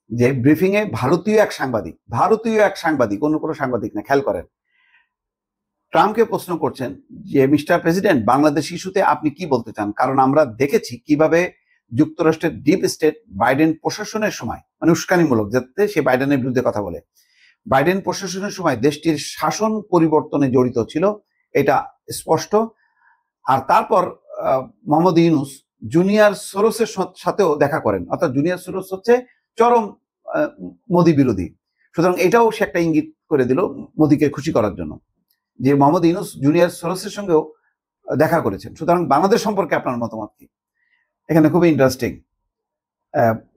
যে ব্রিফিং এ ভারতীয় এক সাংবাদিক অন্য কোনো সাংবাদিক না, খেয়াল করেন, ট্রাম্পকে প্রশ্ন করছেন যে মিস্টার প্রেসিডেন্ট, বাংলাদেশ ইস্যুতে আপনি কি বলতে চান, কারণ আমরা দেখেছি কিভাবে যুক্তরাষ্ট্রের ডিপ স্টেট বাইডেন প্রশাসনের সময়, মানে উস্কানিমূলক, যাতে সে বাইডেনের বিরুদ্ধে কথা বলে, বাইডেন প্রশাসনের সময় দেশটির শাসন পরিবর্তনে জড়িত ছিল, এটা স্পষ্ট। আর তারপর মোহাম্মদ ইউনূস জুনিয়র সোরসের সাথেও দেখা করেন, অর্থাৎ জুনিয়র সোরস হচ্ছে চরম মোদি বিরোধী। সুতরাং এটাও সে একটা ইঙ্গিত করে দিল মোদিকে খুশি করার জন্য, যে মোহাম্মদ ইউনূস জুনিয়র সোরসের সঙ্গেও দেখা করেছেন। সুতরাং বাংলাদেশ সম্পর্কে আপনার মতামত কি? এখানে খুবই ইন্টারেস্টিং।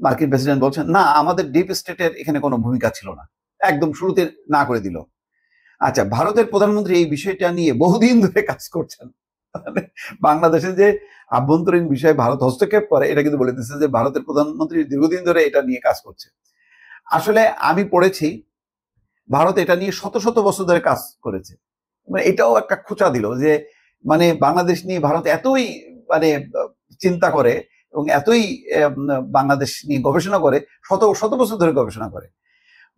মার্কিন প্রেসিডেন্ট বলছেন, না, আমাদের ডিপ স্টেটের এখানে কোনো ভূমিকা ছিল না, একদম শুরুতে না করে দিল। আচ্ছা, ভারতের প্রধানমন্ত্রী এই বিষয়টা নিয়ে বহুদিন ধরে কাজ করছেন। মানে বাংলাদেশে যে আভ্যন্তরীণ বিষয়ে ভারত হস্তক্ষেপ করে, এটা কিন্তু বলে দিচ্ছে যে ভারতের প্রধানমন্ত্রী দীর্ঘদিন ধরে এটা নিয়ে কাজ করছে। আসলে আমি পড়েছি ভারত এটা নিয়ে শত শত বছর ধরে কাজ করেছে। মানে এটাও একটা খোঁচা দিল যে মানে বাংলাদেশ নিয়ে ভারত এতই মানে চিন্তা করে এবং এতই বাংলাদেশ নিয়ে গবেষণা করে, শত শত বছর ধরে গবেষণা করে।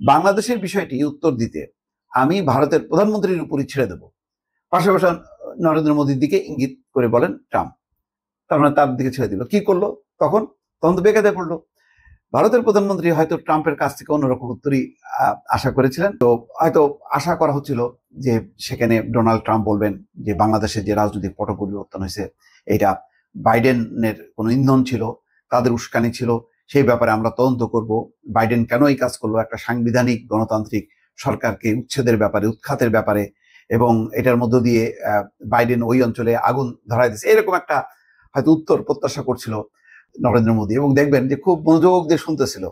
বাংলাদেশের বিষয়টি উত্তর দিতে আমি ভারতের প্রধানমন্ত্রীর উপরই ছেড়ে দেব। পাশাপাশি নরেন্দ্র মোদীর দিকে ইঙ্গিত করে বলেন ট্রাম্প, তার মানে তার দিকে ছেড়ে দিল। কি করলো তখন? তখন তো বেকায়দায় পড়লো। ভারতের প্রধানমন্ত্রী হয়তো ট্রাম্পের কাছ থেকে অন্যরকম উত্তরই আশা করেছিলেন। তো হয়তো আশা করা হচ্ছিল যে সেখানে ডোনাল্ড ট্রাম্প বলবেন যে বাংলাদেশের যে রাজনৈতিক পট পরিবর্তন হয়েছে, এটা বাইডেনের কোনো ইন্ধন ছিল, তাদের উস্কানি ছিল, সেই ব্যাপারে আমরা তদন্ত করব। বাইডেন কেন এই কাজ করলো, একটা সাংবিধানিক গণতান্ত্রিক সরকারকে উচ্ছেদের ব্যাপারে, উৎখাতের ব্যাপারে, এবং এটার মধ্য দিয়ে বাইডেন ওই অঞ্চলে আগুন ধরাই দিচ্ছে, এরকম একটা হয়তো উত্তর প্রত্যাশা করছিল নরেন্দ্র মোদী। এবং দেখবেন যে খুব মনোযোগ দিয়ে শুনতেছিল।